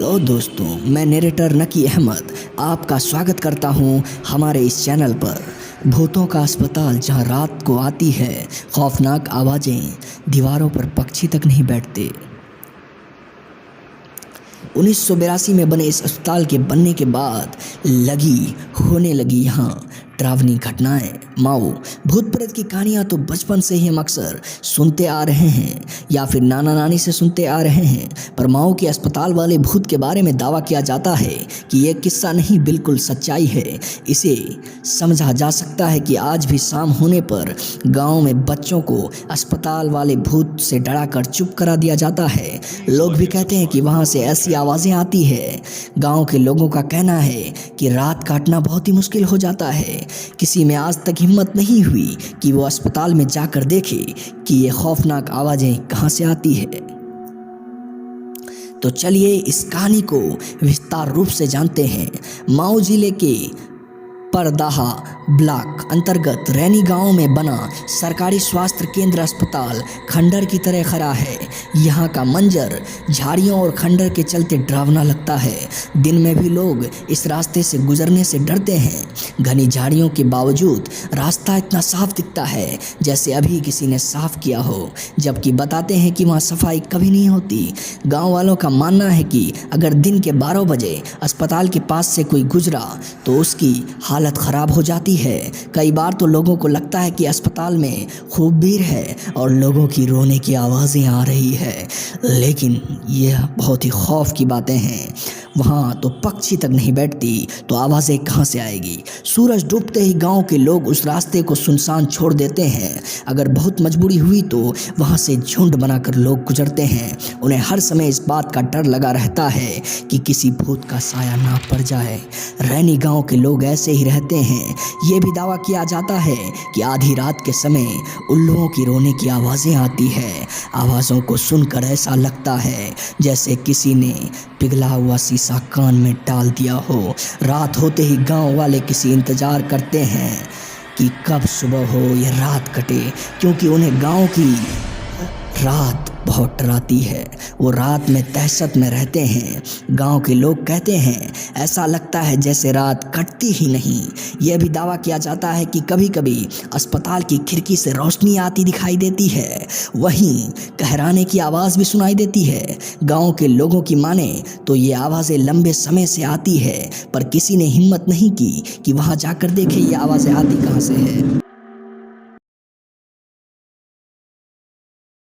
Hello दोस्तों, मैं narrator नकी अहमद आपका स्वागत करता हूं हमारे इस चैनल पर। भूतों का अस्पताल, जहां रात को आती है खौफनाक आवाज़ें, दीवारों पर पक्षी तक नहीं बैठते। 1982 में बने इस अस्पताल के बनने के बाद होने लगी यहाँ डरावनी घटनाएं। माओ भूत प्रेत की कहानियाँ तो बचपन से ही हम अक्सर सुनते आ रहे हैं या फिर नाना नानी से सुनते आ रहे हैं, पर माओ के अस्पताल वाले भूत के बारे में दावा किया जाता है कि यह किस्सा नहीं, बिल्कुल सच्चाई है। इसे समझा जा सकता है कि आज भी शाम होने पर गांव में बच्चों को अस्पताल वाले भूत से डराकर चुप करा दिया जाता है। लोग भी कहते हैं कि वहाँ से ऐसी आवाज़ें आती है। गांव के लोगों का कहना है कि रात काटना बहुत ही मुश्किल हो जाता है। किसी में आज तक हिम्मत नहीं हुई कि वो अस्पताल में जाकर देखे कि ये खौफनाक आवाज़ें कहाँ से आती है। तो चलिए इस कहानी को विस्तार रूप से जानते हैं। माओ जिले के परदाहा ब्लॉक अंतर्गत रैनी गांव में बना सरकारी स्वास्थ्य केंद्र अस्पताल खंडर की तरह खड़ा है। यहाँ का मंजर झाड़ियों और खंडर के चलते डरावना लगता है। दिन में भी लोग इस रास्ते से गुजरने से डरते हैं। घनी झाड़ियों के बावजूद रास्ता इतना साफ दिखता है जैसे अभी किसी ने साफ किया हो, जबकि बताते हैं कि वहाँ सफाई कभी नहीं होती। गाँव वालों का मानना है कि अगर दिन के 12 बजे अस्पताल के पास से कोई गुजरा तो उसकी हालत ख़राब हो जाती है। कई बार तो लोगों को लगता है कि अस्पताल में खूब भीड़ है और लोगों की रोने की आवाज़ें आ रही है, लेकिन यह बहुत ही खौफ की बातें हैं। वहाँ तो पक्षी तक नहीं बैठती, तो आवाज़ें कहाँ से आएगी। सूरज डूबते ही गांव के लोग उस रास्ते को सुनसान छोड़ देते हैं। अगर बहुत मजबूरी हुई तो वहाँ से झुंड बनाकर लोग गुजरते हैं। उन्हें हर समय इस बात का डर लगा रहता है कि किसी भूत का साया ना पड़ जाए। रैनी गांव के लोग ऐसे ही रहते हैं। ये भी दावा किया जाता है कि आधी रात के समय उल्लुओं की रोने की आवाज़ें आती है। आवाज़ों को सुनकर ऐसा लगता है जैसे किसी ने पिघला हुआ शीशा कान में डाल दिया हो। रात होते ही गांव वाले किसी इंतज़ार करते हैं कि कब सुबह हो या रात कटे, क्योंकि उन्हें गांव की रात बहुत डराती है। वो रात में दहशत में रहते हैं। गांव के लोग कहते हैं ऐसा लगता है जैसे रात कटती ही नहीं। यह भी दावा किया जाता है कि कभी कभी अस्पताल की खिड़की से रोशनी आती दिखाई देती है, वहीं कहराने की आवाज़ भी सुनाई देती है। गांव के लोगों की माने तो ये आवाज़ें लंबे समय से आती है, पर किसी ने हिम्मत नहीं की कि वहाँ जाकर देखे ये आवाज़ें आती कहाँ से है।